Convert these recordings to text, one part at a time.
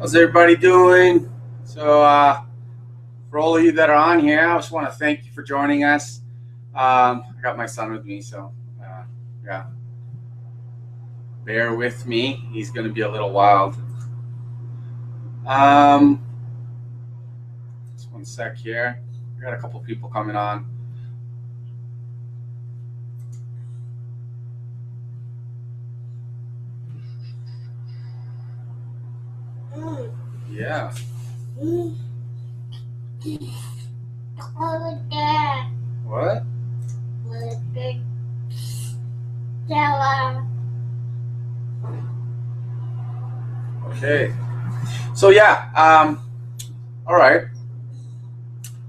How's everybody doing? For all of you that are on here, I just want to thank you for joining us. I got my son with me, so yeah, bear with me. He's going to be a little wild. Um, just one sec here. We got a couple people coming on. Yeah. What? Okay. So all right.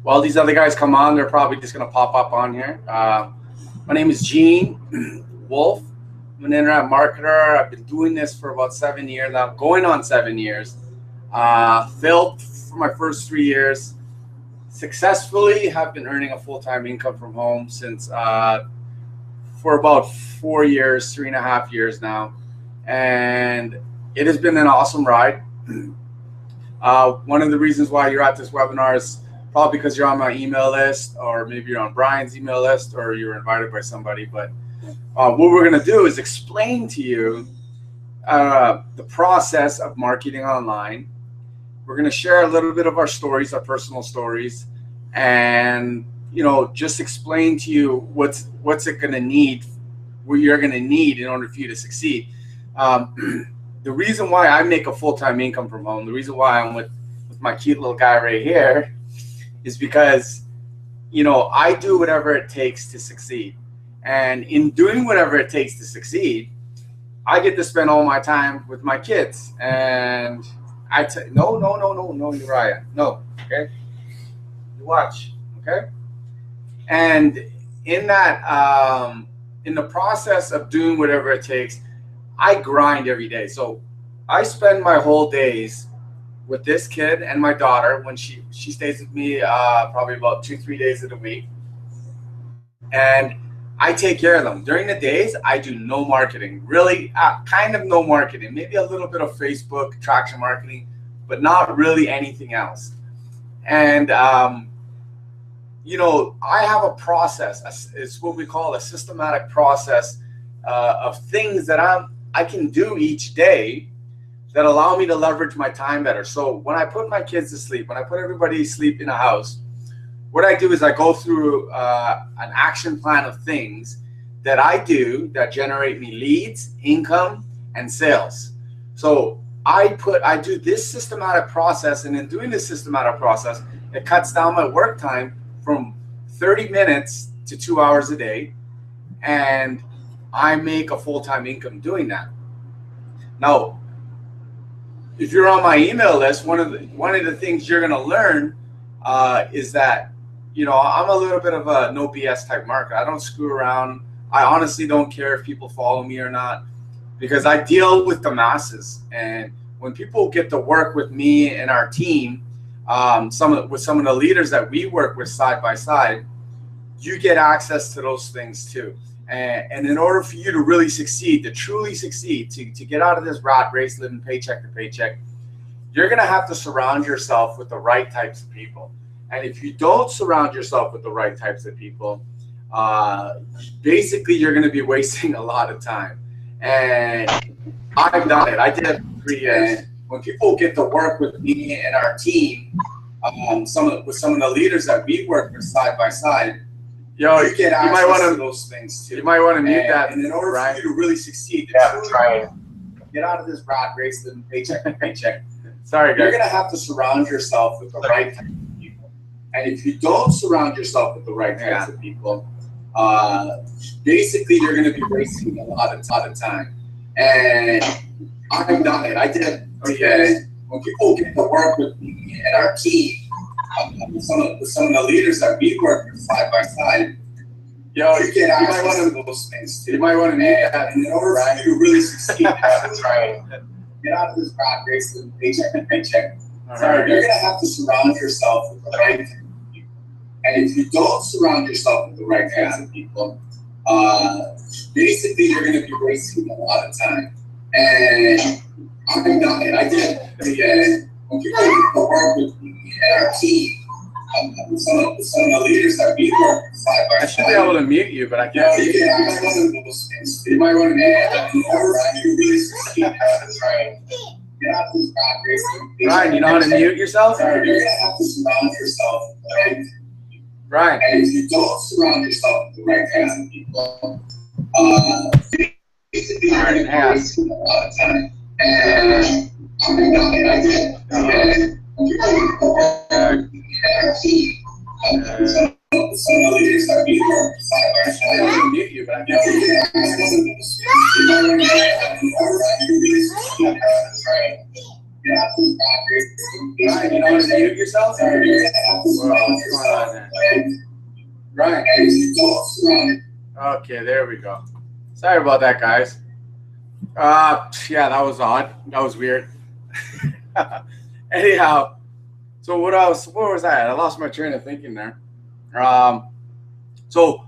While these other guys come on, they're probably just gonna pop up on here. My name is Gene Wolf. I'm an internet marketer. I've been doing this for about 7 years now, going on 7 years. Failed for my first 3 years. Successfully have been earning a full-time income from home since for about 4 years, 3.5 years now, and it has been an awesome ride. One of the reasons why you're at this webinar is probably because you're on my email list, or maybe you're on Brian's email list, or you were invited by somebody. But what we're going to do is explain to you the process of marketing online. We're going to share a little bit of our stories, our personal stories, and just explain to you what's it going to need, what you're going to need in order for you to succeed. The reason why I make a full-time income from home, the reason why I'm with my cute little guy right here, is because I do whatever it takes to succeed, and in doing whatever it takes to succeed, I get to spend all my time with my kids. And no, Uriah, no, okay, you watch, okay. And in that, in the process of doing whatever it takes, I grind every day. So I spend my whole days with this kid and my daughter when she stays with me probably about 2-3 days of the week, and I take care of them. During the days, I do no marketing, really, kind of no marketing, maybe a little bit of Facebook traction marketing, but not really anything else. And I have a process. It's what we call a systematic process of things that I can do each day that allow me to leverage my time better. So when I put my kids to sleep, when I put everybody to sleep in a house, what I do is I go through an action plan of things that I do that generate me leads, income, and sales. So I do this systematic process, and in doing this systematic process, it cuts down my work time from 30 minutes to 2 hours a day, and I make a full-time income doing that. Now, if you're on my email list, one of the things you're going to learn is that I'm a little bit of a no BS type marketer. I don't screw around. I honestly don't care if people follow me or not, because I deal with the masses. And when people get to work with me and our team, some of the leaders that we work with side by side, you get access to those things too. And in order for you to really succeed, to truly succeed, to get out of this rat race living paycheck to paycheck, you're going to have to surround yourself with the right types of people. And if you don't surround yourself with the right types of people, basically you're going to be wasting a lot of time. And I've done it. I did it for 3 years. When people get to work with me and our team, some of the leaders that we work with side by side, you get access to those things too. You might want to mute that. And in order for you to really succeed, try and get out of this rat race living paycheck to paycheck. Sorry, guys. You're going to have to surround yourself with the right types of people. And if you don't surround yourself with the right types of people, basically you're going to be wasting a lot of time. And I've done it. I did it for years. When people get to work with me and our team, some of the leaders that we work with side by side, you get access to those things too. You might want to mute that. And in order for you to really succeed, you have to try and get out of this rat race living paycheck to paycheck. You're going to have to surround yourself with the right types of people. And if you don't surround yourself with the right types of people, basically you're going to be wasting a lot of time. And I'm not. I did. And work with me and our team. Some of the leaders that we work with side by I should be able to mute you, but I can't see you. I might run into those things. You might run into you really succeed at trying. Yeah, who's practice. Brian, you know how to mute yourself? You're gonna have to surround yourself, right? Brian. And if you don't surround yourself with the right kinds of people, it's Alright, hang on. a lot of time. And I'm not. I did. And our team. Some of the leaders that we work side by I side. can mute you, but I can't see you. Brian, you know how to mute yourself? Whoa, what's going on there? Brian. Okay, there we go. Sorry about that, guys. Yeah, that was odd. That was weird. Anyhow, so what was that? I lost my train of thinking there. So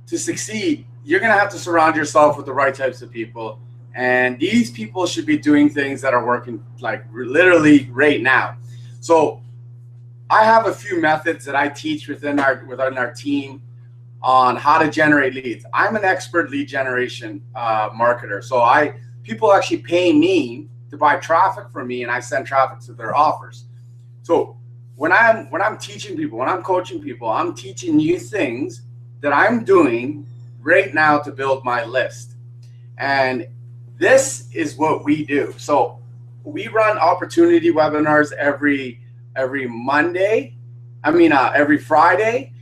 to succeed, you're gonna have to surround yourself with the right types of people, and these people should be doing things that are working like literally right now. So I have a few methods that I teach within our team on how to generate leads. I'm an expert lead generation marketer. So people actually pay me to buy traffic from me, and I send traffic to their offers. So when I'm teaching people, when I'm coaching people, I'm teaching you things that I'm doing right now to build my list. And this is what we do. So we run opportunity webinars every Monday. Every Friday.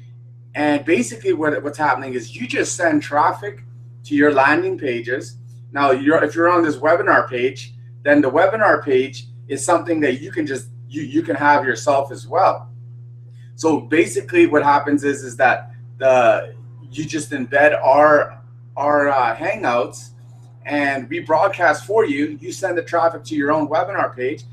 And basically what's happening is you just send traffic to your landing pages. Now, if you're on this webinar page, then the webinar page is something that you can just you can have yourself as well. So basically what happens is that you just embed our hangouts, and we broadcast for you. You send the traffic to your own webinar page,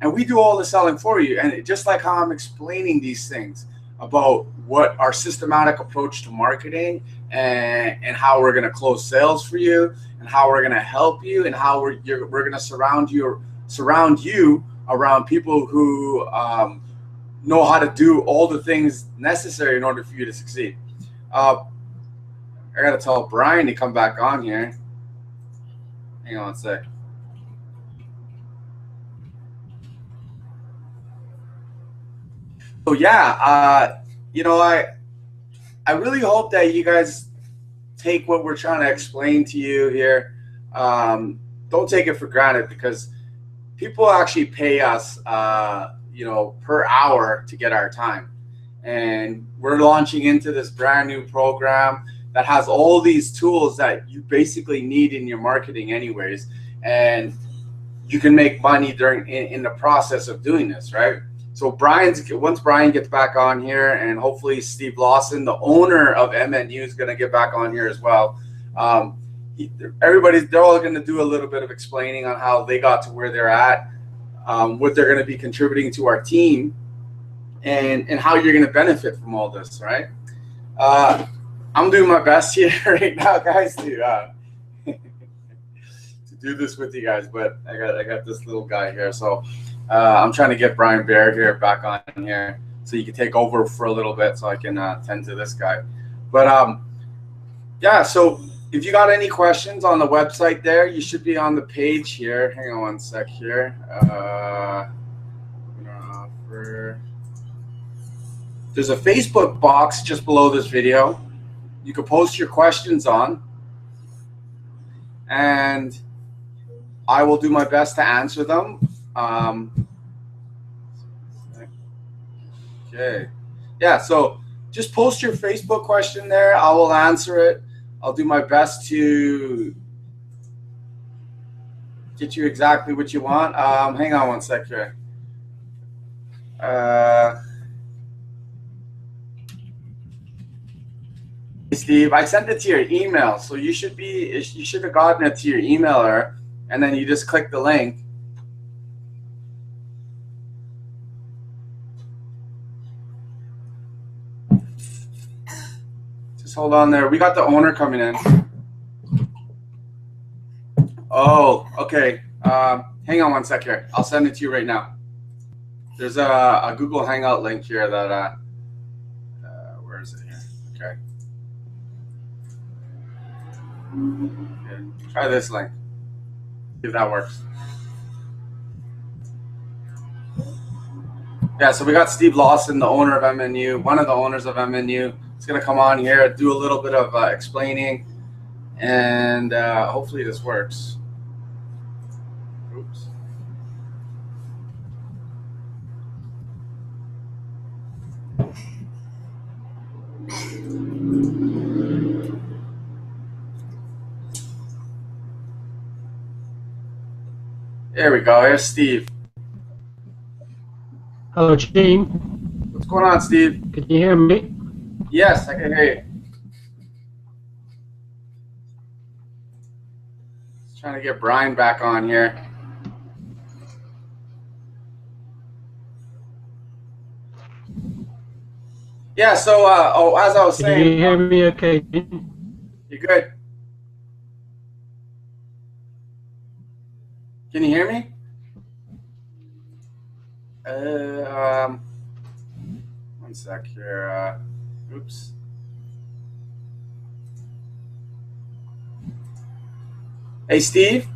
and we do all the selling for you. And just like how I'm explaining these things about what our systematic approach to marketing and how we're going to close sales for you, and how we're going to help you, and how we're going to surround you around people who know how to do all the things necessary in order for you to succeed. I got to tell Brian to come back on here. Hang on a sec. So yeah, I really hope that you guys take what we're trying to explain to you here. Don't take it for granted, because people actually pay us, per hour to get our time. And we're launching into this brand new program that has all these tools that you basically need in your marketing anyways. And you can make money in the process of doing this, right? So once Brian gets back on here, and hopefully Steve Lawson, the owner of MNU, is going to get back on here as well. They're all going to do a little bit of explaining on how they got to where they're at, what they're going to be contributing to our team, and how you're going to benefit from all this, right? I'm doing my best here right now, guys, to do this with you guys, but I got this little guy here, so I'm trying to get Brian Baird here back on here so you can take over for a little bit, so I can tend to this guy. But yeah, so if you got any questions on the website there, you should be on the page here. Hang on one sec here. There's a Facebook box just below this video. You can post your questions on, and I will do my best to answer them. Okay. Yeah, so just post your Facebook question there. I will answer it. I'll do my best to get you exactly what you want. Hang on one sec here. Steve, I sent it to your email, so you should have gotten it to your emailer, and then you just click the link. Just hold on there. We got the owner coming in. Oh, okay. hang on one sec here. I'll send it to you right now. There's a Google Hangout link here that, where is it here? Okay. Try this link. See if that works. Yeah, so we got Steve Lawson, the owner of MNU, one of the owners of MNU. He's going to come on here, do a little bit of explaining, and hopefully this works. Oops. There we go. Here's Steve. Hello, Gene. What's going on, Steve? Can you hear me? Yes, I can hear you. Just trying to get Brian back on here. Yeah, so as I was Can saying, you hear me okay, Gene? you good? Can you hear me? One sec here. Oops. Hey, Steve?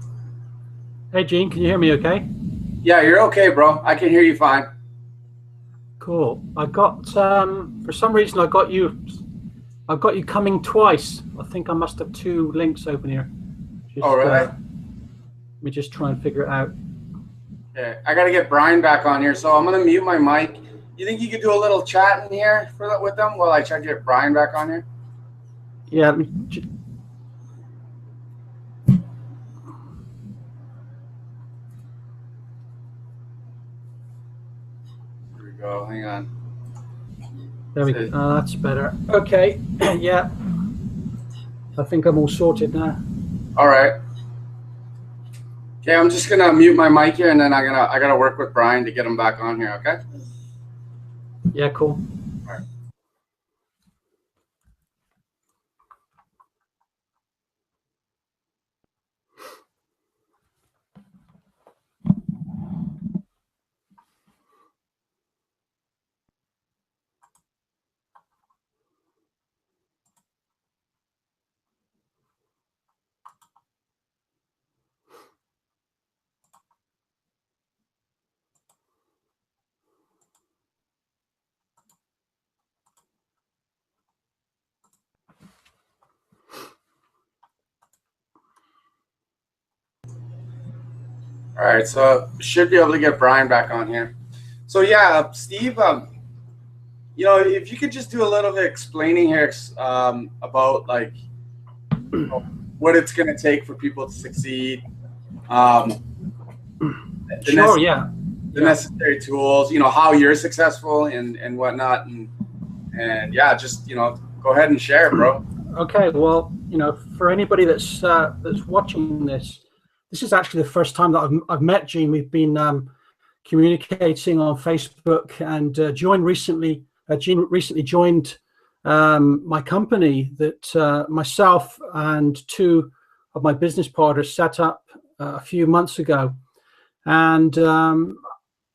Hey, Gene, can you hear me okay? Yeah, you're okay, bro. I can hear you fine. Cool. I got, for some reason, I've got you coming twice. I think I must have two links open here. Just, Oh, really? Let me just try and figure it out. Okay, I got to get Brian back on here, so I'm going to mute my mic. You think you could do a little chat in here with them while I try to get Brian back on here? Yeah, let me Here we go. Hang on. there we go. That's better. Okay. Yeah. I think I'm all sorted now. All right. Okay, I'm just gonna mute my mic here, and then I gotta work with Brian to get him back on here. Okay. Yeah, cool. All right. All right, so should be able to get Brian back on here. So yeah, Steve, you know, if you could just do a little bit explaining here about like what it's going to take for people to succeed. Sure. Yeah. The necessary tools. You know how you're successful and whatnot, and yeah, just go ahead and share, bro. Okay. Well, for anybody that's watching this. This is actually the first time that I've met Gene. We've been communicating on Facebook, and Gene recently joined my company that myself and two of my business partners set up a few months ago. And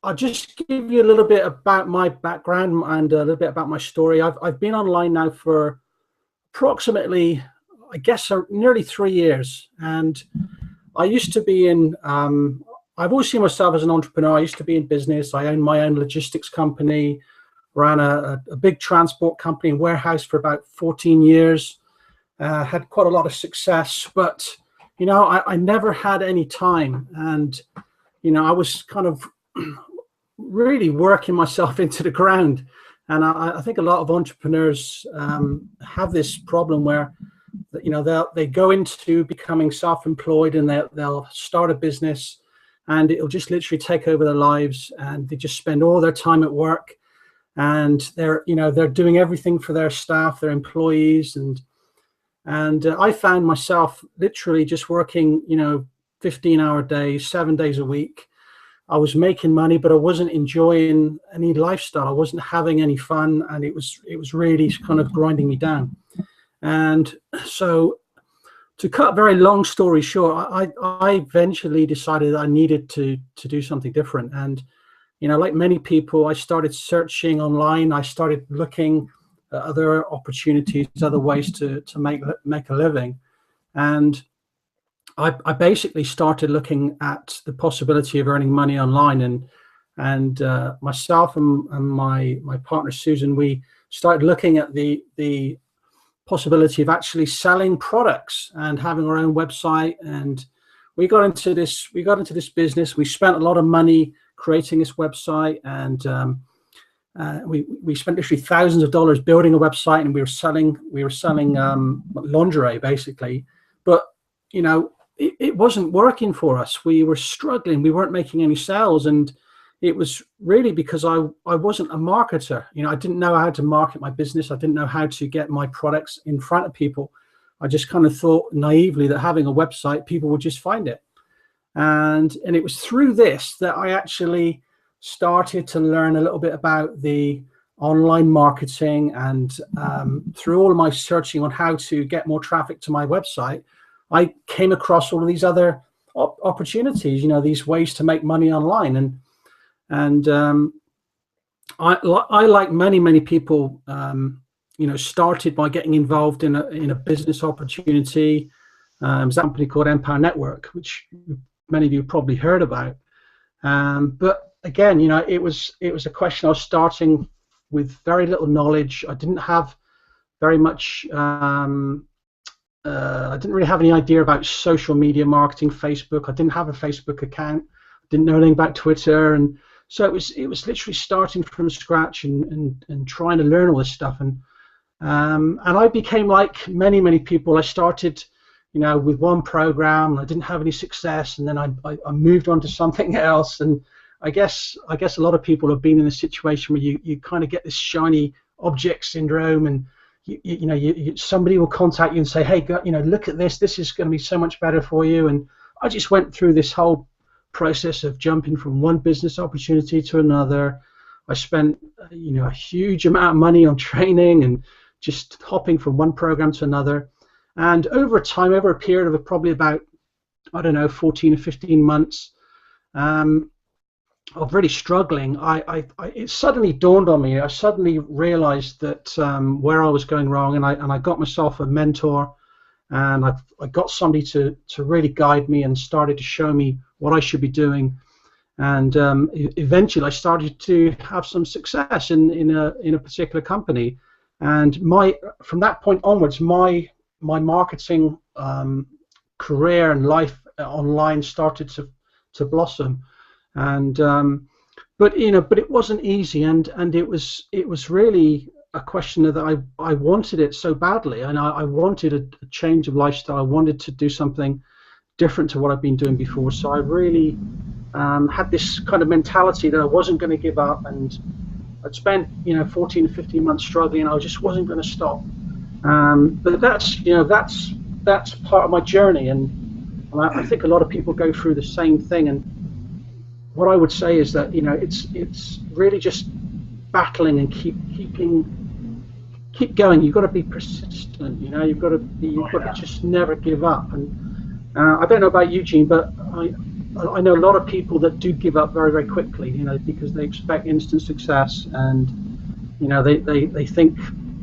I'll just give you a little bit about my background and a little bit about my story. I've been online now for approximately, I guess, nearly 3 years, and I used to be in, I've always seen myself as an entrepreneur. I used to be in business. I owned my own logistics company, ran a big transport company and warehouse for about 14 years, had quite a lot of success, but, I never had any time. And, I was kind of really working myself into the ground. And I think a lot of entrepreneurs have this problem where, they go into becoming self-employed and they'll start a business and it'll just literally take over their lives, and they just spend all their time at work, and they're doing everything for their staff, their employees, and I found myself literally just working 15-hour days, 7 days a week. I was making money, but I wasn't enjoying any lifestyle. I wasn't having any fun, and it was really kind of grinding me down. And so to cut a very long story short, I eventually decided I needed to do something different. And, like many people, I started searching online. I started looking at other opportunities, other ways to make a living. And I basically started looking at the possibility of earning money online. And myself and my partner, Susan, we started looking at the possibility of actually selling products and having our own website. And we got into this business. We spent a lot of money creating this website, and we spent literally thousands of dollars building a website, and we were selling lingerie basically. But it wasn't working for us. We were struggling. We weren't making any sales, and it was really because I wasn't a marketer. I didn't know how to market my business. I didn't know how to get my products in front of people. I just kind of thought naively that having a website, people would just find it. And it was through this that I actually started to learn a little bit about the online marketing. And through all of my searching on how to get more traffic to my website, I came across all of these other opportunities, these ways to make money online. And I like many people, started by getting involved in a business opportunity. There's a company called Empower Network, which many of you probably heard about. But again, it was a question. I was starting with very little knowledge. I didn't have very much. I didn't really have any idea about social media marketing, Facebook. I didn't have a Facebook account. Didn't know anything about Twitter, and so it was literally starting from scratch and trying to learn all this stuff. And I became like many people. I started, with one program. And I didn't have any success, and then I moved on to something else. And I guess a lot of people have been in a situation where you kind of get this shiny object syndrome, and somebody will contact you and say, hey, look at this. This is going to be so much better for you. And I just went through this whole process of jumping from one business opportunity to another. I spent a huge amount of money on training and just hopping from one program to another. And over time, over a period of probably about 14 or 15 months of really struggling, it suddenly dawned on me. I suddenly realized that where I was going wrong, and I got myself a mentor, and I got somebody to really guide me and started to show me what I should be doing. And eventually I started to have some success in a particular company. And from that point onwards, my marketing career and life online started to blossom. And but it wasn't easy, and it was really a question that I wanted it so badly, and I wanted a change of lifestyle. I wanted to do something different to what I've been doing before. So I really had this kind of mentality that I wasn't going to give up, and I'd spent 14 or 15 months struggling, and I just wasn't going to stop. But that's part of my journey, and I think a lot of people go through the same thing. And what I would say is that it's really just battling and keep going. You've got to be persistent. You've got to just never give up. And I don't know about you, Gene, but I know a lot of people that do give up very, very quickly. Because they expect instant success, and they think,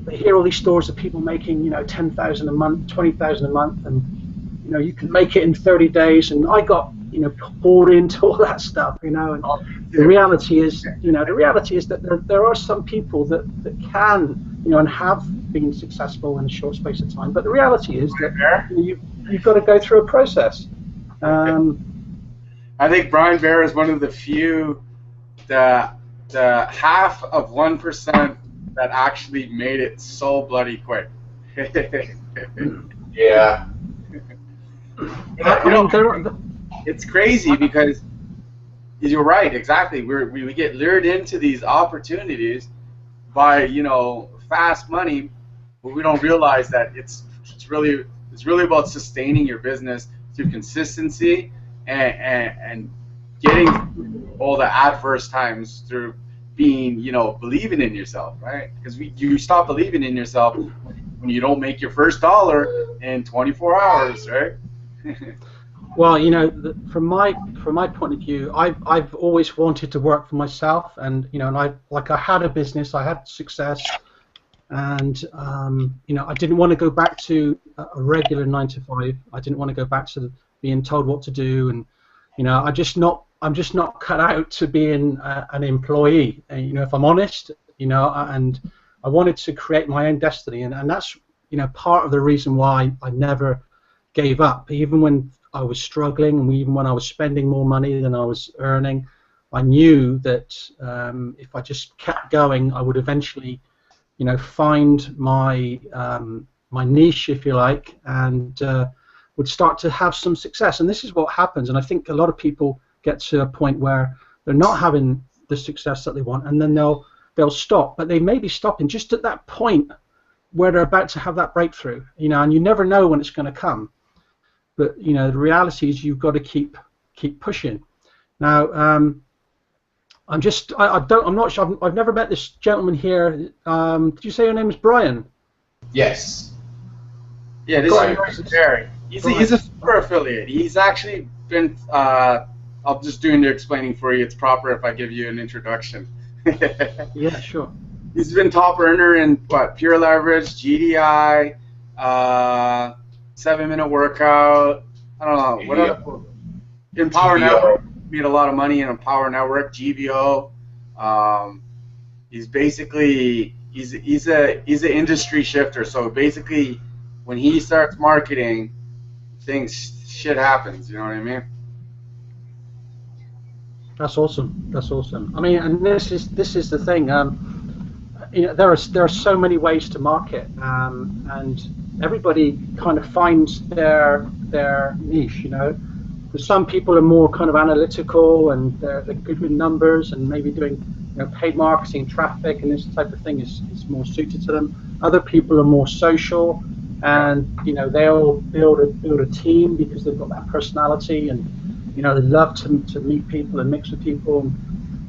they hear all these stories of people making 10,000 a month, 20,000 a month, and you can make it in 30 days. And I got poured into all that stuff, and the reality is that there are some people that can and have been successful in a short space of time, but the reality is that you've got to go through a process. I think Brian Bear is one of the few, the half of 1% that actually made it so bloody quick. Yeah. It's crazy because you're right, exactly. We get lured into these opportunities by fast money, but we don't realize that it's really about sustaining your business through consistency and getting through all the adverse times through being believing in yourself, right? Because you stop believing in yourself when when you don't make your first dollar in 24 hours, right? Well, you know, from my point of view, I've always wanted to work for myself, and you know, and I had a business, I had success, and you know, I didn't want to go back to a regular 9 to 5. I didn't want to go back to being told what to do, and you know, I'm just not cut out to being an employee. And, you know, if I'm honest, you know, and I wanted to create my own destiny, and that's, you know, part of the reason why I never gave up, even when I was struggling, and even when I was spending more money than I was earning. I knew that if I just kept going, I would eventually, you know, find my my niche, if you like, and would start to have some success. And this is what happens. And I think a lot of people get to a point where they're not having the success that they want, and then they'll stop. But they may be stopping just at that point where they're about to have that breakthrough, you know, and you never know when it's going to come. But you know, the reality is you've got to keep pushing. Now, I'm not sure. I've never met this gentleman here. Did you say your name is Brian? Yes. Yeah, this is Jerry. He's a super affiliate. He's actually been. I'm just doing the explaining for you. It's proper if I give you an introduction. Yeah, sure. He's been top earner in what? Pure Leverage, GDI, 7-minute workout. I don't know. What other? Empower Network. Made a lot of money in Empower Network. GVO. He's basically he's an industry shifter. So basically, when he starts marketing, shit happens. You know what I mean? That's awesome. That's awesome. I mean, and this is the thing. You know, there are so many ways to market, and everybody kind of finds their niche. You know, some people are more kind of analytical, and they're good with numbers, and maybe doing, you know, paid marketing, traffic, and this type of thing is more suited to them. Other people are more social, and you know, they'll build a team because they've got that personality, and you know, they love to meet people and mix with people. And,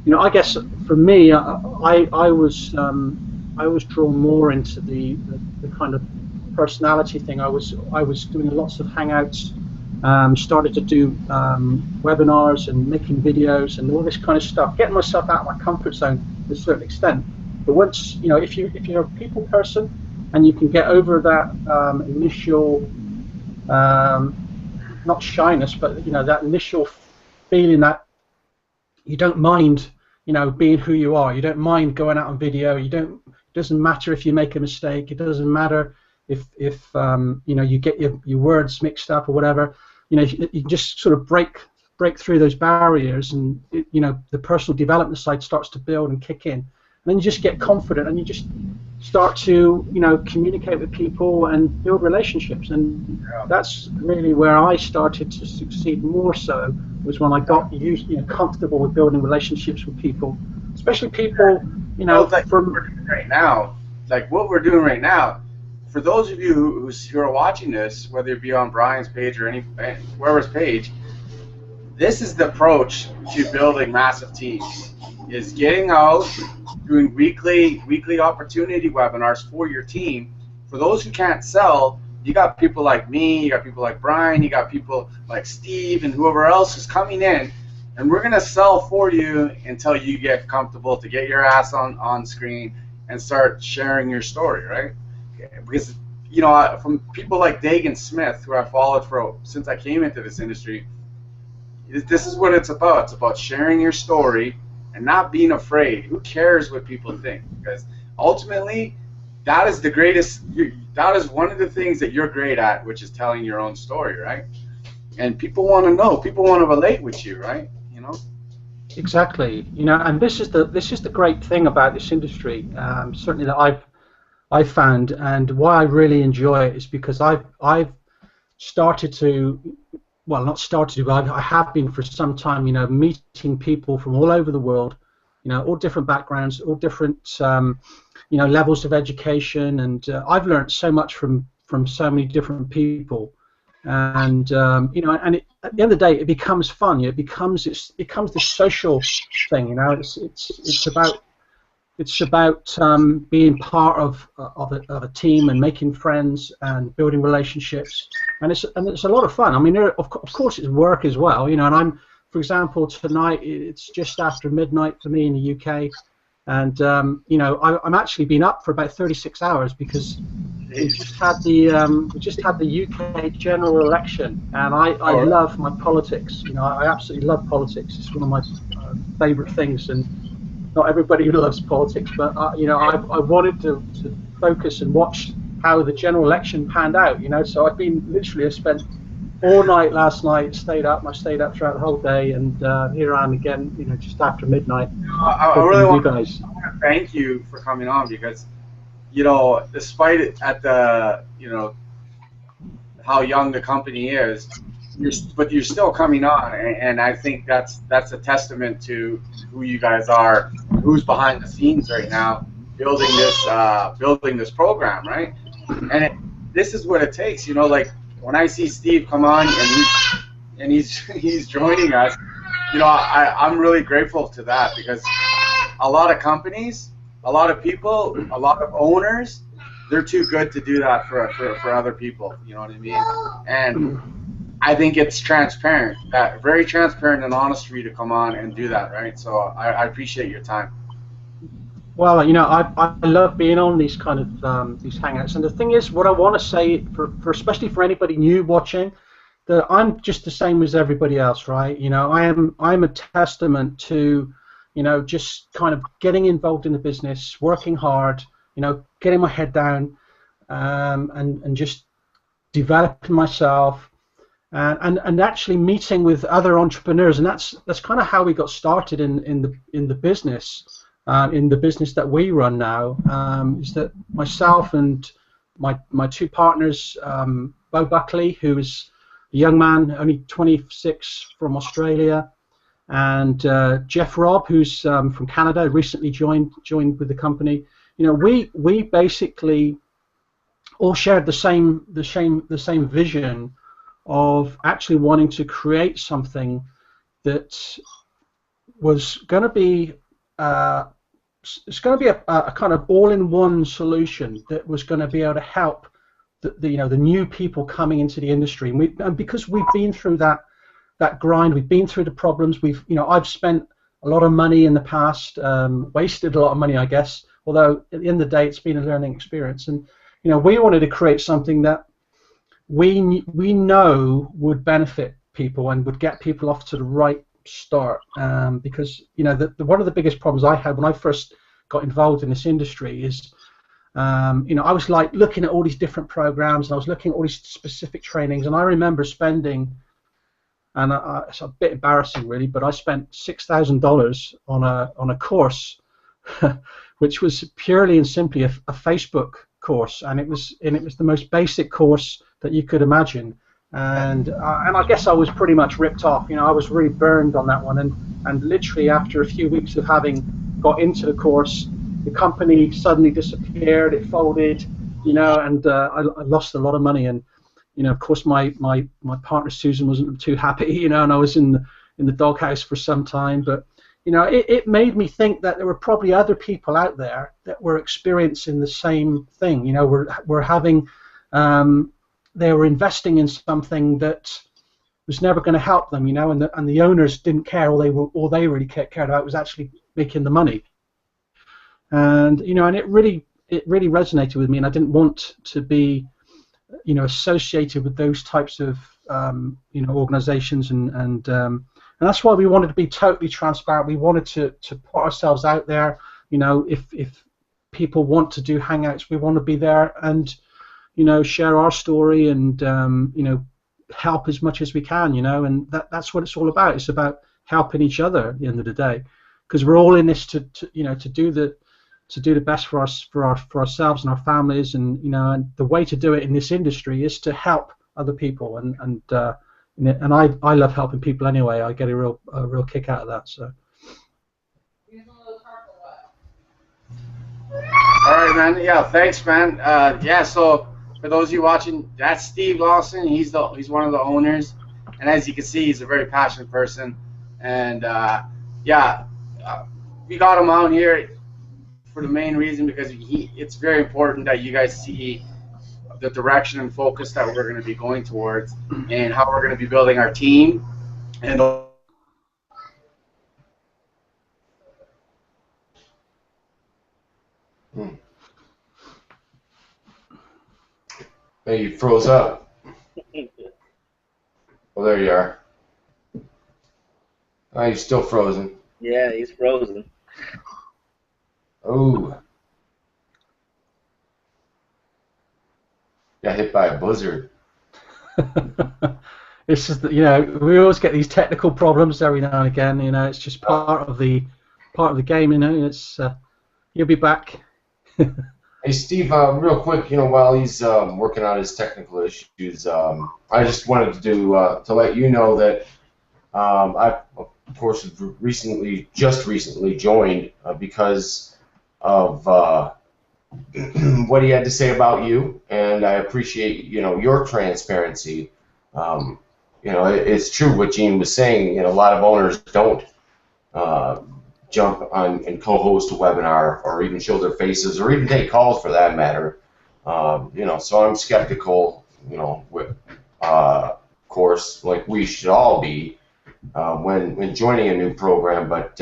you know, I guess for me, I was drawn more into the kind of personality thing. I was doing lots of hangouts, started to do webinars and making videos and all this kind of stuff, getting myself out of my comfort zone to a certain extent. But once, you know, if you're a people person and you can get over that initial not shyness, but you know, that initial feeling that you don't mind, you know, being who you are. You don't mind going out on video. It doesn't matter if you make a mistake. It doesn't matter if you know, you get your words mixed up or whatever. You know, you just sort of break through those barriers, and you know, the personal development side starts to build and kick in. And then you just get confident, and you just start to, you know, communicate with people and build relationships. And that's really where I started to succeed more so, was when I got comfortable with building relationships with people, especially people, you know, like from right now, like what we're doing right now. For those of you who are watching this, whether it be on Brian's page or whoever's page, this is the approach to building massive teams: is getting out, doing weekly opportunity webinars for your team. For those who can't sell, you got people like me, you got people like Brian, you got people like Steve, and whoever else is coming in, and we're gonna sell for you until you get comfortable to get your ass on screen and start sharing your story, right? Because, you know, from people like Dagan Smith, who I followed since I came into this industry, this is what it's about. It's about sharing your story and not being afraid. Who cares what people think? Because ultimately, that is the greatest. That is one of the things that you're great at, which is telling your own story, right? And people want to know. People want to relate with you, right? You know. Exactly. You know, and this is the great thing about this industry. Certainly that I've found, and why I really enjoy it is because I've started to. Well, not started to, but I have been for some time, you know, meeting people from all over the world, you know, all different backgrounds, all different, you know, levels of education, and I've learned so much from so many different people, and you know, and at the end of the day, it becomes fun. It becomes this social thing, you know. It's about it's about being part of a team and making friends and building relationships, and it's a lot of fun. I mean, of course, it's work as well, you know. And I'm, for example, tonight it's just after midnight for me in the UK, and you know, I'm actually been up for about 36 hours because we just had the UK general election, and I love my politics. You know, I absolutely love politics. It's one of my favourite things, and not everybody loves politics, but you know, I wanted to focus and watch how the general election panned out. You know, so I spent all night last night, stayed up. I stayed up throughout the whole day, and here I am again. You know, just after midnight. I really want to thank you for coming on, because, you know, despite it at the, you know, how young the company is, but you're still coming on, and I think that's a testament to who you guys are, who's behind the scenes right now, building this program, right? And this is what it takes, you know. Like when I see Steve come on and he's joining us, you know, I'm really grateful to that, because a lot of companies, a lot of people, a lot of owners, they're too good to do that for other people. You know what I mean? And I think it's transparent, very transparent and honest for you to come on and do that, right? So I appreciate your time. Well, you know, I love being on these kind of these hangouts, and the thing is, what I want to say for especially for anybody new watching, that I'm just the same as everybody else, right? You know, I'm a testament to, you know, just kind of getting involved in the business, working hard, you know, getting my head down, and just developing myself. And actually meeting with other entrepreneurs, and that's kind of how we got started in the business that we run now. Is that myself and my two partners, Bo Buckley, who is a young man, only 26, from Australia, and Jeff Robb, who's from Canada, recently joined with the company. You know, we basically all shared the same vision of actually wanting to create something that was going to be a kind of all-in-one solution that was going to be able to help the new people coming into the industry. And because we've been through that grind, we've been through the problems. I've spent a lot of money in the past, wasted a lot of money, I guess. Although at the end of the day, it's been a learning experience. And you know, we wanted to create something that we know would benefit people and would get people off to the right start, because you know, one of the biggest problems I had when I first got involved in this industry is, you know, I was like looking at all these different programs, and I was looking at all these specific trainings, and I remember spending, and it's a bit embarrassing really, but I spent $6,000 on a course which was purely and simply a Facebook course, and it was the most basic course that you could imagine, and I guess I was pretty much ripped off. You know, I was really burned on that one, and literally after a few weeks of having got into the course, the company suddenly disappeared, it folded, you know, and I lost a lot of money. And you know, of course, my partner Susan wasn't too happy, you know, and I was in the doghouse for some time. But you know, it made me think that there were probably other people out there that were experiencing the same thing. You know, we're having they were investing in something that was never going to help them, you know, and the owners didn't care. All they really cared about was actually making the money. And you know, and it really resonated with me, and I didn't want to be, you know, associated with those types of you know, organizations, and that's why we wanted to be totally transparent. We wanted to put ourselves out there. You know, if people want to do hangouts, we want to be there and, you know, share our story and you know, help as much as we can. You know, and that's what it's all about. It's about helping each other at the end of the day, because we're all in this to you know, to do the best for us, for ourselves and our families, and you know, and the way to do it in this industry is to help other people, and I love helping people anyway. I get a real kick out of that. So. All right, man. Yeah, thanks, man. Yeah. So for those of you watching, that's Steve Lawson. He's one of the owners, and as you can see, he's a very passionate person. And yeah, we got him out here for the main reason because it's very important that you guys see the direction and focus that we're going to be going towards and how we're going to be building our team. And Hey, you froze up. Well, there you are. Oh, you're still frozen. Yeah, he's frozen. Oh. Got hit by a blizzard. It's just that, we always get these technical problems every now and again. It's just part of the game. It's you'll be back. Hey, Steve, real quick, while he's working on his technical issues, I just wanted to let you know that I, of course, have just recently joined because of what he had to say about you, and I appreciate, your transparency. It's true what Gene was saying. A lot of owners don't jump on and co-host a webinar or even show their faces or even take calls for that matter. So I'm skeptical, with, of course, like we should all be when joining a new program. But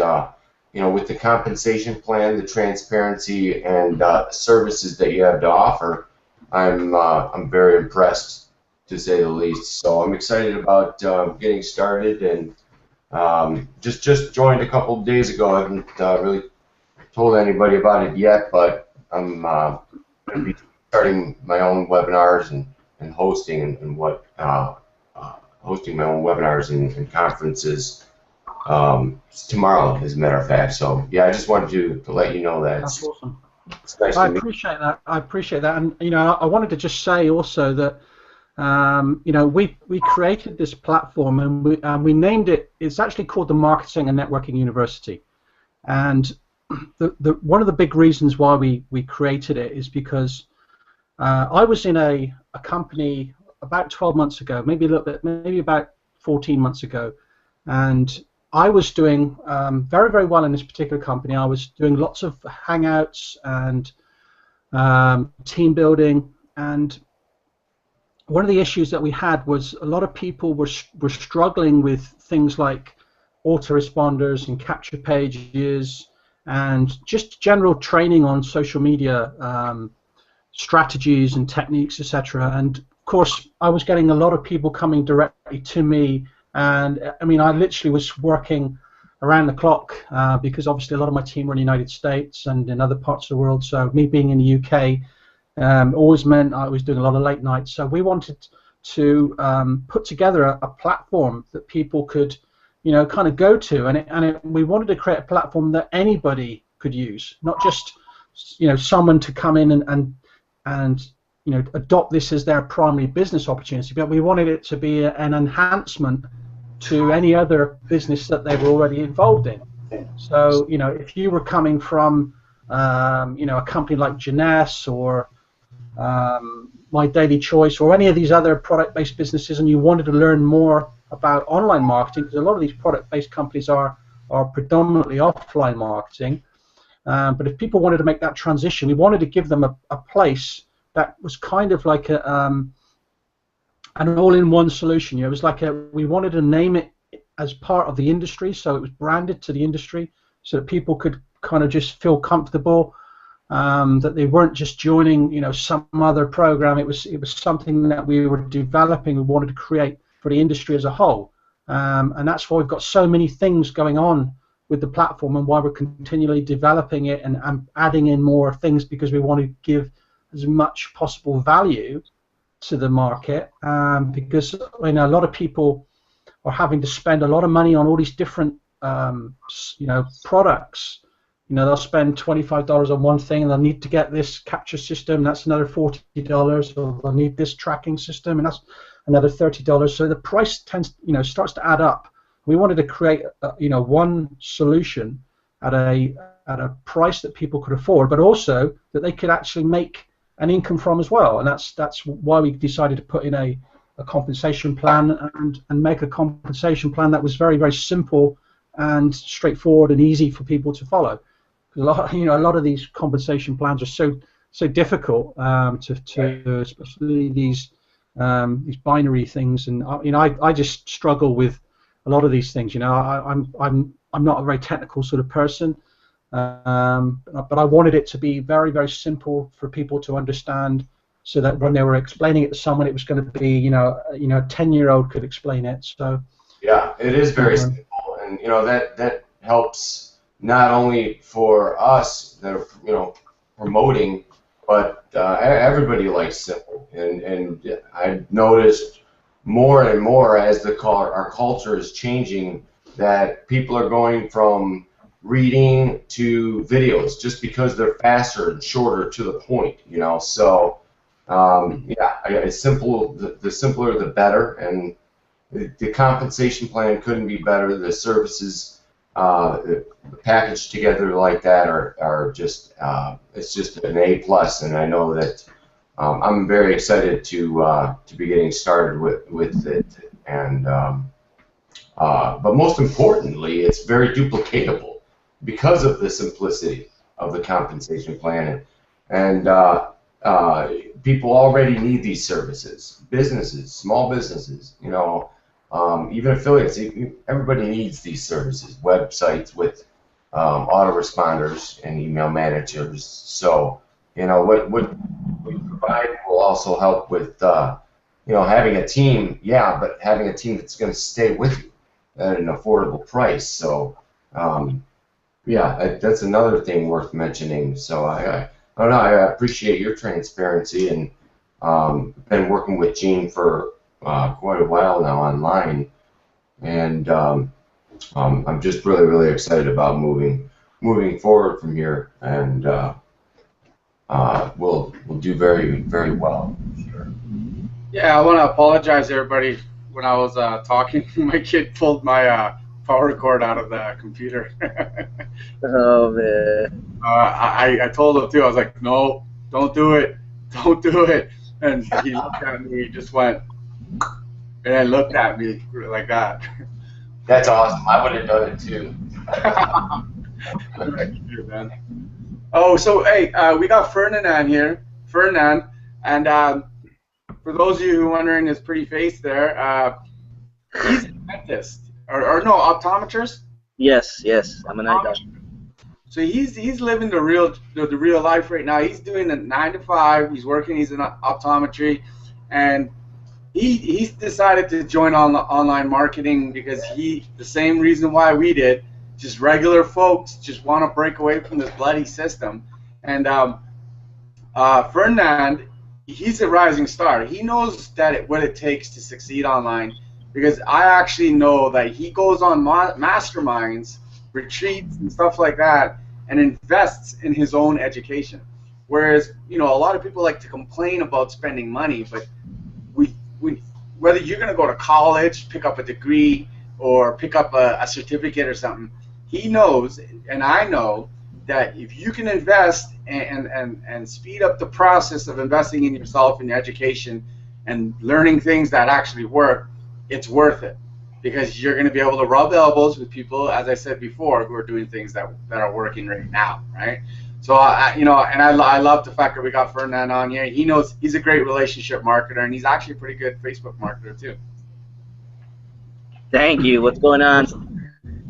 with the compensation plan, the transparency, and services that you have to offer, I'm very impressed, to say the least. So I'm excited about getting started, and just joined a couple of days ago. I haven't really told anybody about it yet, but I'm going to be starting my own webinars and hosting and hosting my own webinars and conferences tomorrow, as a matter of fact. So yeah, I just wanted to let you know that. That's awesome. It's nice I to meet. appreciate that. I appreciate that, and I wanted to just say also that we created this platform and we named it. It's actually called the Marketing and Networking University, and one of the big reasons why we created it is because I was in a company about 12 months ago, maybe a little bit, maybe about 14 months ago, and I was doing very, very well in this particular company. I was doing lots of hangouts and team building, and one of the issues that we had was a lot of people were struggling with things like autoresponders and capture pages and just general training on social media strategies and techniques, etc. And of course, I was getting a lot of people coming directly to me, and I mean, I literally was working around the clock because obviously a lot of my team were in the United States and in other parts of the world. So me being in the UK always meant I was doing a lot of late nights. So we wanted to put together a platform that people could, kind of go to, and we wanted to create a platform that anybody could use, not just, someone to come in and adopt this as their primary business opportunity, but we wanted it to be an enhancement to any other business that they were already involved in. So, if you were coming from, a company like Jeunesse or My Daily Choice or any of these other product-based businesses, and you wanted to learn more about online marketing, because a lot of these product-based companies are predominantly offline marketing, but if people wanted to make that transition, we wanted to give them a place that was kind of like an all-in-one solution. It was like we wanted to name it as part of the industry, so it was branded to the industry, so that people could kind of just feel comfortable that they weren't just joining, some other program. It was something that we were developing. We wanted to create for the industry as a whole, and that's why we've got so many things going on with the platform, and why we're continually developing it and adding in more things, because we want to give as much possible value to the market, because a lot of people are having to spend a lot of money on all these different products. They'll spend $25 on one thing, and they'll need to get this capture system, that's another $40, or they'll need this tracking system, and that's another $30. So the price starts to add up. We wanted to create one solution at a price that people could afford, but also that they could actually make an income from as well. And that's why we decided to put in a compensation plan and make a compensation plan that was very, very simple and straightforward and easy for people to follow. a lot of these compensation plans are so difficult to especially these binary things, and I just struggle with a lot of these things. I'm not a very technical sort of person, but I wanted it to be very, very simple for people to understand, so that when they were explaining it to someone, it was going to be a 10-year-old could explain it. So yeah, it is very simple, and that helps not only for us that are promoting, but everybody likes simple, and I've noticed more and more as our culture is changing that people are going from reading to videos just because they're faster and shorter to the point, so it's simple. The simpler the better, and the compensation plan couldn't be better. The services packaged together like that are just it's just an A+, and I know that I'm very excited to be getting started with it, and but most importantly, it's very duplicatable because of the simplicity of the compensation plan, and people already need these services. Businesses, small businesses, even affiliates. Everybody needs these services. Websites with autoresponders and email managers. So what we provide will also help with having a team. Yeah, but having a team that's going to stay with you at an affordable price. So that's another thing worth mentioning. So I appreciate your transparency, and been working with Gene for quite a while now online, and I'm just really, really excited about moving forward from here, and we'll do very, very well. Sure. Yeah, I want to apologize, everybody. When I was talking, my kid pulled my power cord out of the computer. Oh man. I told him too. I was like, "No, don't do it, don't do it." And he looked at me, he just went, and then looked at me like that. That's awesome. I would have done it too. Thank you, man. Oh, so hey, we got Ferdinand here. Ferdinand, and for those of you who are wondering his pretty face there, he's a dentist, or no, optometrist. Yes, I'm an eye doctor. So he's living the real life right now. He's doing a 9 to 5. He's working. He's in optometry, and he's decided to join online marketing because the same reason why we did. Just regular folks just want to break away from this bloody system, and Ferdinand, he's a rising star. He knows what it takes to succeed online, because I actually know that he goes on masterminds, retreats, and stuff like that, and invests in his own education. Whereas, a lot of people like to complain about spending money, but whether you're going to go to college, pick up a degree, or pick up a certificate or something, he knows, and I know, that if you can invest and speed up the process of investing in yourself and your education and learning things that actually work, it's worth it, because you're going to be able to rub elbows with people, as I said before, who are doing things that are working right now, right? So I love the fact that we got Ferdinand on here. He knows, he's a great relationship marketer, and he's actually a pretty good Facebook marketer too. Thank you. What's going on?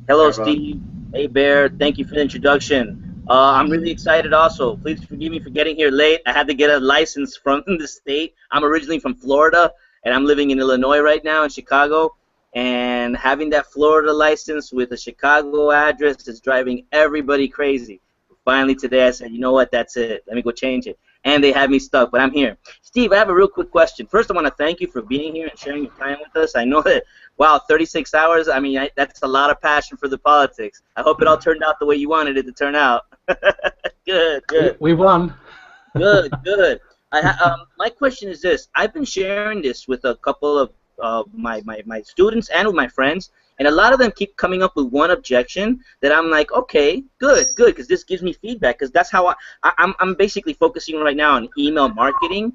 Hello, Steve. Hey, Bear. Thank you for the introduction. I'm really excited also. Please forgive me for getting here late. I had to get a license from the state. I'm originally from Florida, and I'm living in Illinois right now in Chicago. And having that Florida license with a Chicago address is driving everybody crazy. Finally today I said, you know what, that's it. Let me go change it. And they had me stuck, but I'm here. Steve, I have a real quick question. First, I want to thank you for being here and sharing your time with us. I know that, wow, 36 hours, I mean, that's a lot of passion for the politics. I hope it all turned out the way you wanted it to turn out. Good. We won. Good. My question is this. I've been sharing this with a couple of my students and with my friends, and a lot of them keep coming up with one objection that I'm like, okay, good, because this gives me feedback, because that's how I'm basically focusing right now on email marketing,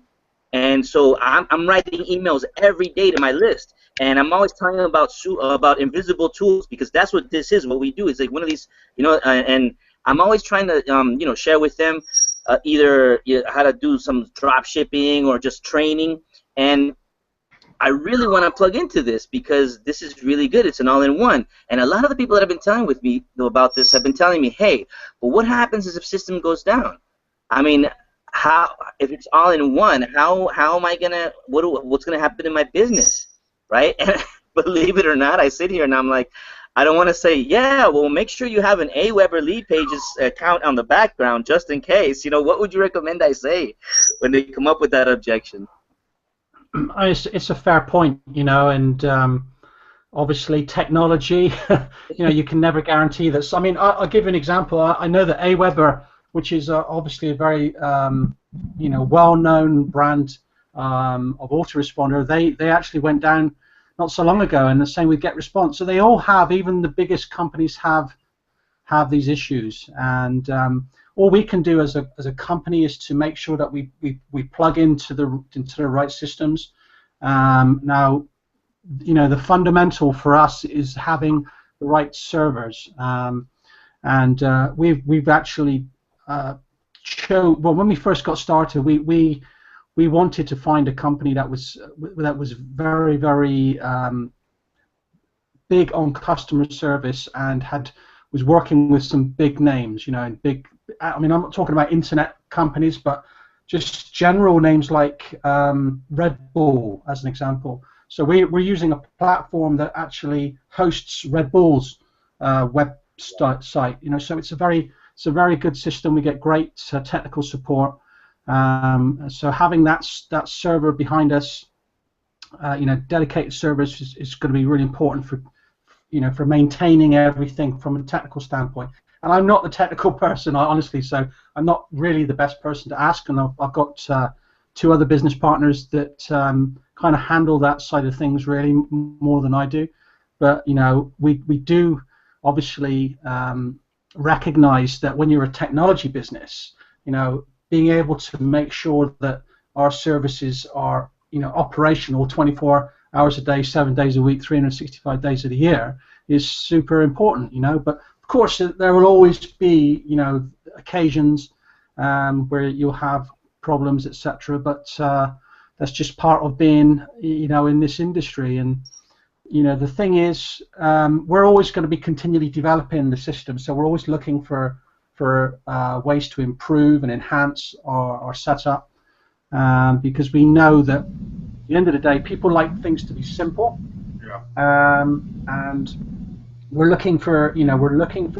and so I'm writing emails every day to my list, and I'm always talking about invisible tools, because that's what this is. What we do is like one of these, and I'm always trying to share with them either how to do some drop shipping or just training. And I really want to plug into this because this is really good. It's an all-in-one. And a lot of the people that have been telling with me about this have been telling me, hey, but what happens is if system goes down? I mean, if it's all-in-one, how am I gonna what's gonna happen in my business, right? And believe it or not, I sit here and I'm like, I don't want to say, yeah, well, make sure you have an AWeber Lead Pages account on the background just in case. What would you recommend I say when they come up with that objection? It's a fair point, and obviously technology, you can never guarantee this. I mean, I'll give you an example. I know that AWeber, which is obviously a very well-known brand of autoresponder, they actually went down not so long ago, and the same with GetResponse. So they all have, even the biggest companies have these issues, and all we can do as a company is to make sure that we plug into the right systems. Now, the fundamental for us is having the right servers, and we've actually when we first got started, we wanted to find a company that was very, very big on customer service and was working with some big names, and big. I mean, I'm not talking about internet companies, but just general names like Red Bull, as an example. So we're using a platform that actually hosts Red Bull's website. So it's a very good system. We get great technical support. So having that server behind us, dedicated servers is going to be really important for maintaining everything from a technical standpoint. And I'm not the technical person, honestly, so I'm not really the best person to ask. And I've got two other business partners that kind of handle that side of things really more than I do. But we do obviously recognize that when you're a technology business, being able to make sure that our services are operational 24 hours a day, 7 days a week, 365 days of the year is super important. But of course there will always be occasions where you'll have problems, etc. But that's just part of being in this industry. And the thing is, we're always going to be continually developing the system, so we're always looking for ways to improve and enhance our setup, because we know that at the end of the day, people like things to be simple. Yeah. And we're looking for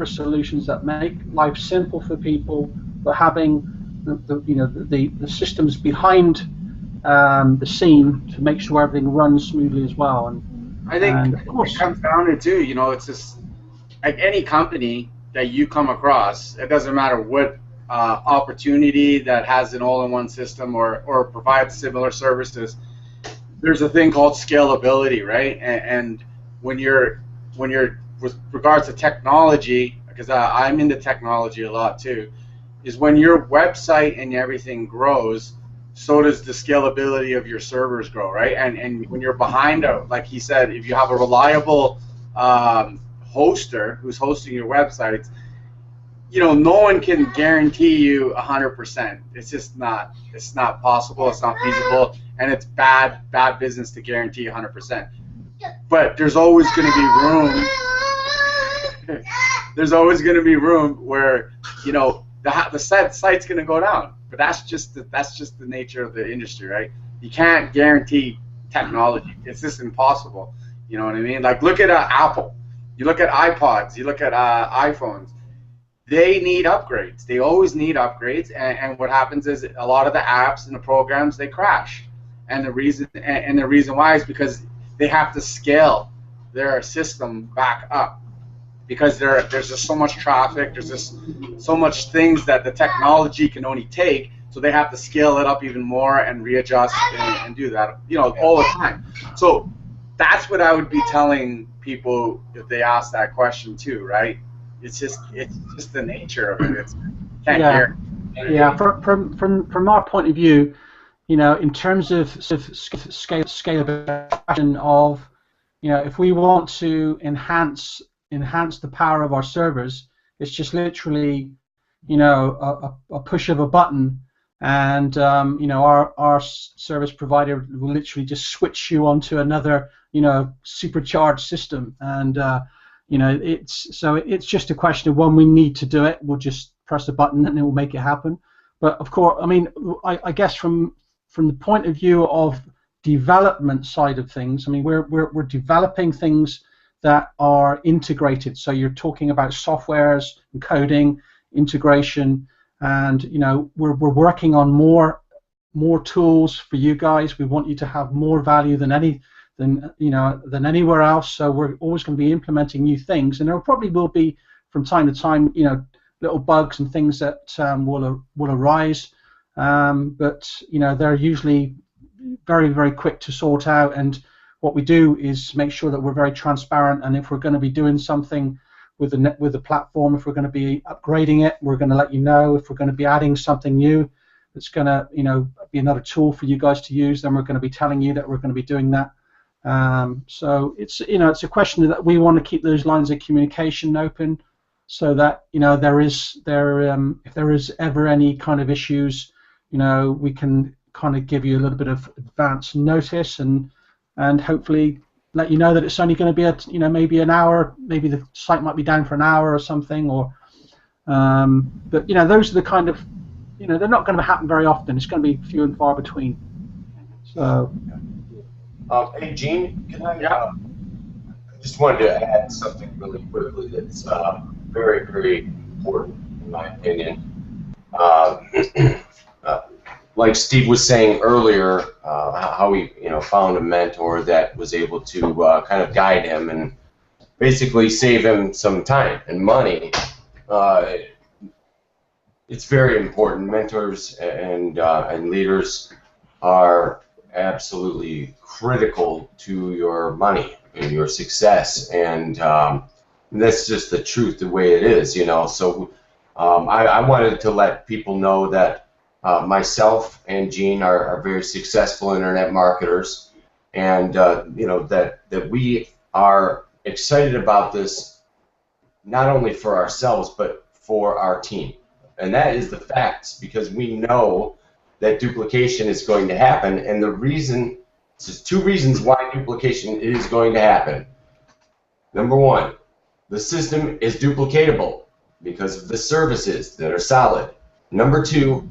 solutions that make life simple for people, but having the systems behind the scene to make sure everything runs smoothly as well. And I think it comes down to too. It's just like any company that you come across. It doesn't matter what opportunity that has an all-in-one system or provides similar services. There's a thing called scalability, right? And when you're with regards to technology, because I'm into technology a lot too, is when your website and everything grows, so does the scalability of your servers grow, right? And when you're behind, like he said, if you have a reliable hoster who's hosting your websites, no one can guarantee you 100%. It's just not. It's not possible. It's not feasible, and it's bad business to guarantee 100%. But there's always going to be room. There's always going to be room where the site's going to go down. But that's just the nature of the industry, right? You can't guarantee technology. It's just impossible. You know what I mean? Like, look at Apple. You look at iPods. You look at iPhones. They need upgrades. They always need upgrades. And what happens is a lot of the apps and the programs, they crash. And the reason why is because they have to scale their system back up, because there's just so much traffic. There's just so much things that the technology can only take. So they have to scale it up even more and readjust and do that, all the time. So that's what I would be telling people if they ask that question too, right? It's just the nature of it. Yeah. From our point of view, in terms of scalability of, if we want to enhance the power of our servers, it's just literally you know, a push of a button, and you know, our service provider will literally just switch you onto another, you know, supercharged system. And you know, it's just a question of when we need to do it, we'll just press a button and it will make it happen. But of course, I mean, I guess from the point of view of development side of things, I mean, we're developing things that are integrated. So you're talking about softwares and coding integration, and you know, we're working on more tools for you guys. We want you to have more value than anywhere else. So we're always going to be implementing new things, and there probably will be from time to time, you know, little bugs and things that will arise, but you know, they're usually very quick to sort out. And what we do is make sure that we're very transparent, and if we're going to be doing something with the platform, if we're going to be upgrading it, we're going to let you know. If we're going to be adding something new that's going to, you know, be another tool for you guys to use, then we're going to be telling you that we're going to be doing that. So it's, you know, it's a question that we want to keep those lines of communication open, so that, you know, if there is ever any kind of issues, you know, we can kind of give you a little bit of advance notice, and hopefully let you know that it's only going to be maybe an hour, maybe the site might be down for an hour or something, or but you know, those are the kind of, you know, they're not going to happen very often. It's going to be few and far between. So hey Gene, can I yeah. just wanted to add something really quickly that's very important in my opinion. Like Steve was saying earlier, how he, you know, found a mentor that was able to kind of guide him and basically save him some time and money. It's very important. Mentors and leaders are absolutely critical to your money and your success, and that's just the truth, the way it is, you know. So I wanted to let people know that myself and Gene are very successful internet marketers, and you know, that we are excited about this, not only for ourselves but for our team, and that is the facts, because we know that duplication is going to happen, and there's two reasons why duplication is going to happen. Number one, the system is duplicatable because of the services that are solid. Number two,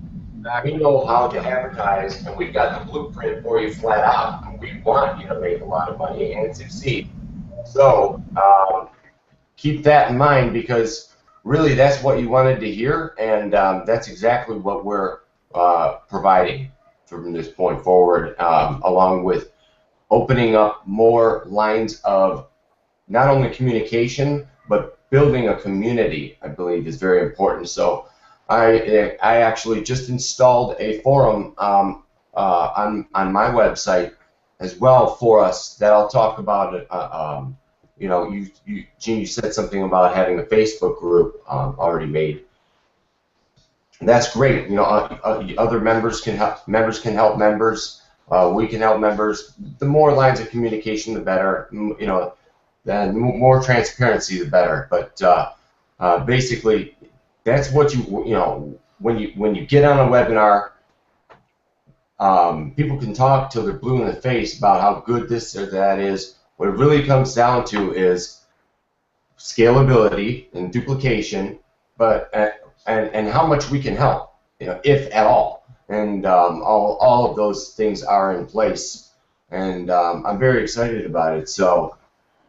we know how to advertise, and we've got the blueprint for you flat out, and we want you to make a lot of money and succeed. So keep that in mind, because really that's what you wanted to hear, and that's exactly what we're providing from this point forward, along with opening up more lines of not only communication but building a community. I believe is very important. So I actually just installed a forum on my website as well for us that I'll talk about it. You know, Gene, you said something about having a Facebook group already made. That's great. You know, other members can help. Members can help members. We can help members. The more lines of communication, the better. You know, the more transparency, the better. But basically, that's what you know. When you get on a webinar, people can talk till they're blue in the face about how good this or that is. What it really comes down to is scalability and duplication, but and how much we can help, you know, if at all. And all of those things are in place, and I'm very excited about it. So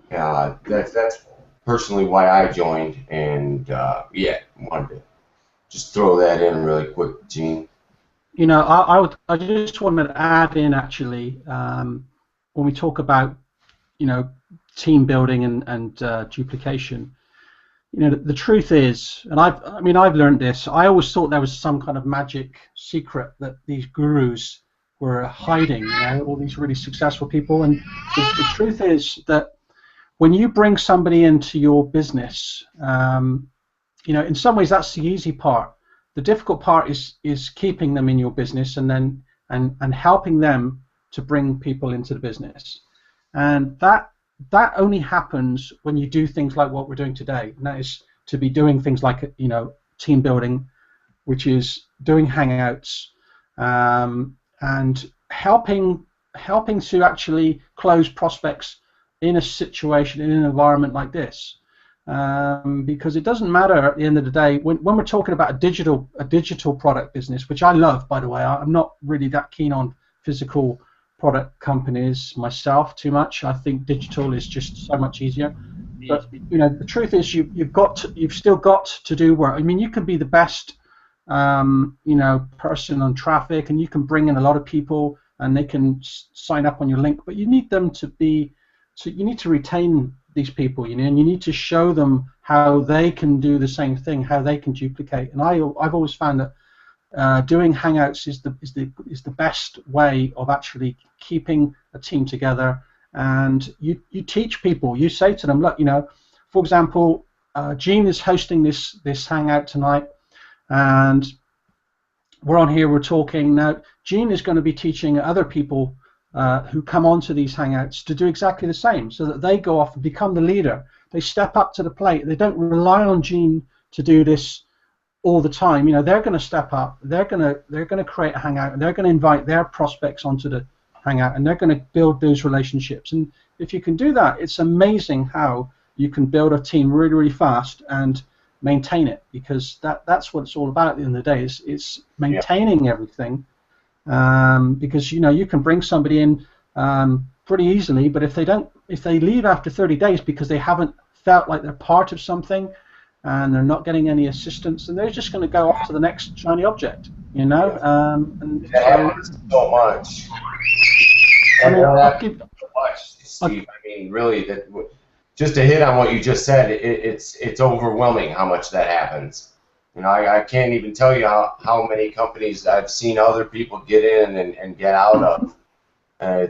that's personally why I joined, and yeah, wanted to just throw that in really quick, Gene. You know, I just wanted to add in, actually, when we talk about, you know, team building and duplication. You know, the truth is, and I've learned this. I always thought there was some kind of magic secret that these gurus were hiding. You know, all these really successful people. And the truth is that when you bring somebody into your business, you know, in some ways that's the easy part. The difficult part is keeping them in your business, and then and helping them to bring people into the business. And that only happens when you do things like what we're doing today, and that is to be doing things like, you know, team building which is doing Hangouts and helping to actually close prospects in a situation, in an environment like this. Because it doesn't matter at the end of the day when we're talking about a digital product business, which I love, by the way. I'm not really that keen on physical product companies myself too much. I think digital is just so much easier. But you know, the truth is, you've still got to do work. I mean, you can be the best you know, person on traffic, and you can bring in a lot of people, and they can sign up on your link. But you need them to be, so you need to retain these people, you know, and you need to show them how they can do the same thing, how they can duplicate. And I've always found that doing Hangouts is the best way of actually keeping a team together. And you teach people. You say to them, look, you know, for example, Gene is hosting this Hangout tonight, and we're on here, we're talking now. Gene is going to be teaching other people who come onto these Hangouts to do exactly the same, so that they go off and become the leader. They step up to the plate. They don't rely on Gene to do this all the time. You know, they're going to step up. They're going to create a Hangout, and they're going to invite their prospects onto the Hangout, and they're going to build those relationships. And if you can do that, it's amazing how you can build a team really, really fast and maintain it, because that's what it's all about at the end of the day. It's maintaining everything. Because you know, you can bring somebody in pretty easily, but if they leave after 30 days because they haven't felt like they're part of something and they're not getting any assistance, then they're just going to go off to the next shiny object, you know. And that happens so much. Steve. I mean, really, that just to hit on what you just said, it's overwhelming how much that happens. You know, I can't even tell you how many companies I've seen other people get in and get out of.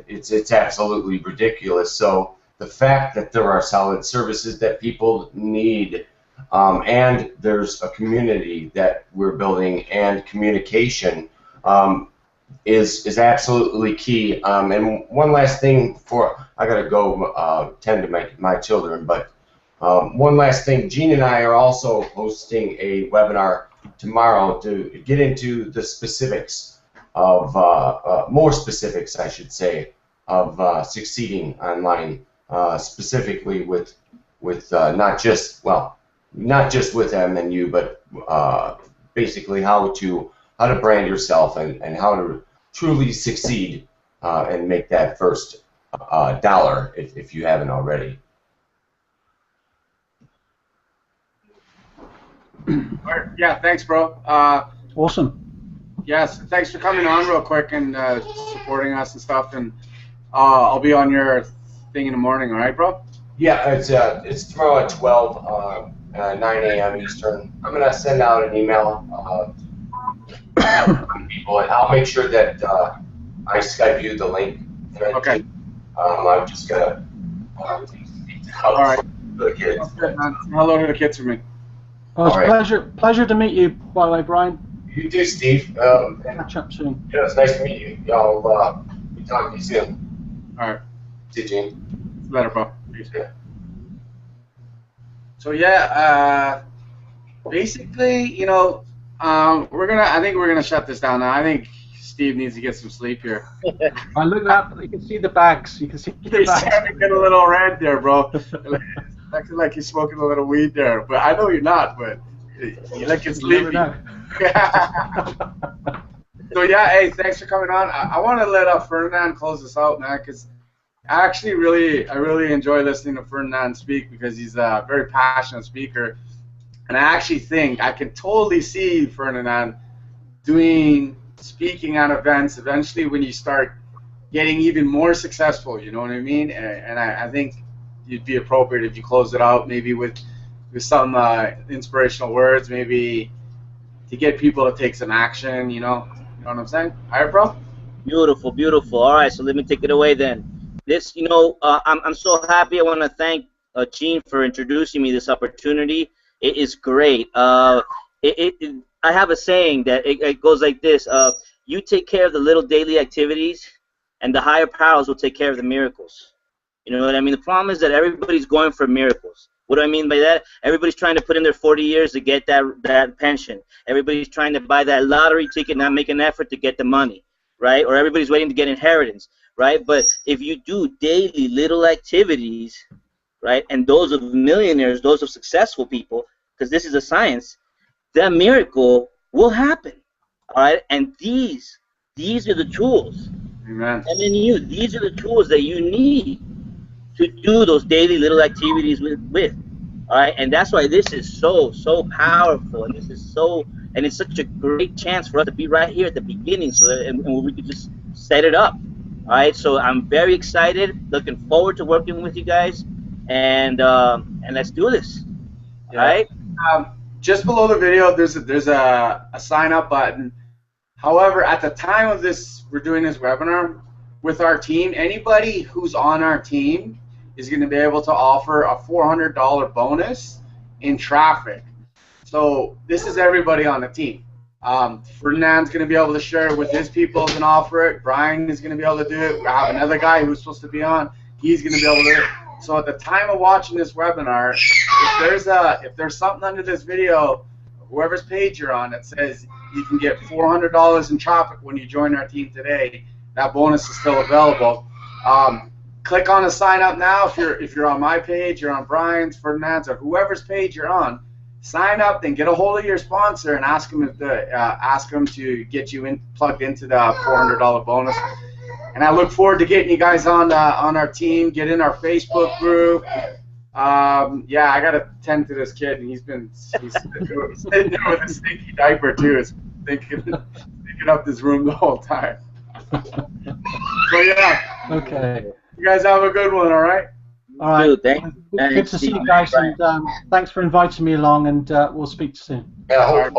It's absolutely ridiculous. So the fact that there are solid services that people need, and there's a community that we're building, and communication is absolutely key. And one last thing before I gotta go tend to my children, but one last thing, Gene and I are also hosting a webinar tomorrow to get into the specifics of, more specifics, I should say, of succeeding online, specifically with not just with MNU, but basically how to brand yourself and how to truly succeed and make that first dollar if you haven't already. All right. Yeah, thanks, bro. awesome. Yes, thanks for coming on real quick and supporting us and stuff. And I'll be on your thing in the morning. All right, bro? Yeah, it's tomorrow at 12, 9 a.m. Eastern. I'm gonna send out an email to people, and I'll make sure that I Skype you the link. Okay. I'm just gonna. All right. The kids. Hello to the kids for me. Well, it's All right. pleasure to meet you, by the way, Brian. You too, Steve. Catch up soon. Yeah, it's nice to meet you. Y'all, be talking to you soon. All right. See you, Gene. Later, bro. Peace. Yeah. So yeah, basically, you know, I think we're gonna shut this down now. I think Steve needs to get some sleep here. I look up. You can see the bags. You can see the He's bags. starting to get a little red there, bro. Acting like he's smoking a little weed there, but I know you're not. But you like it's You never sleepy. know. So yeah, hey, thanks for coming on. I want to let Ferdinand close this out, man, because I really enjoy listening to Ferdinand speak, because he's a very passionate speaker, and I actually think I can totally see Ferdinand speaking at events eventually when you start getting even more successful. You know what I mean? And I think it'd be appropriate if you close it out maybe with some inspirational words, maybe to get people to take some action. You know what I'm saying? All right, bro. Beautiful, beautiful. All right, so let me take it away then. This, you know, I'm so happy. I want to thank Gene for introducing me this opportunity. It is great. I have a saying that it goes like this: you take care of the little daily activities, and the higher powers will take care of the miracles. You know what I mean? The problem is that everybody's going for miracles. What do I mean by that? Everybody's trying to put in their 40 years to get that pension. Everybody's trying to buy that lottery ticket, not make an effort to get the money, right? Or everybody's waiting to get inheritance, right? But if you do daily little activities, right, and those of millionaires, those of successful people, because this is a science, that miracle will happen, all right? And these are the tools. Amen. And then these are the tools that you need to do those daily little activities with, all right? And that's why this is so powerful, and it's such a great chance for us to be right here at the beginning, so that, and we could just set it up, all right? So I'm very excited, looking forward to working with you guys, and let's do this, all right? Just below the video, there's a sign up button. However, at the time of this, we're doing this webinar with our team. Anybody who's on our team is going to be able to offer a $400 bonus in traffic. So this is everybody on the team. Ferdinand's going to be able to share it with his people and offer it. Brian is going to be able to do it. We have another guy who's supposed to be on. He's going to be able to do it. So at the time of watching this webinar, if there's something under this video, whoever's page you're on, that says you can get $400 in traffic when you join our team today, that bonus is still available. Click on the sign up now. If you're on my page, you're on Brian's, Ferdinand's, or whoever's page you're on. Sign up, then get a hold of your sponsor and ask them to get you plugged into the $400 bonus. And I look forward to getting you guys on our team. Get in our Facebook group. Yeah, I gotta tend to this kid, and he's sitting there with a stinky diaper too. It's thinking up this room the whole time. So yeah. Okay. You guys have a good one. All right. All right. Dude, thanks. Good to see you guys, and thanks for inviting me along. And we'll speak soon. Yeah,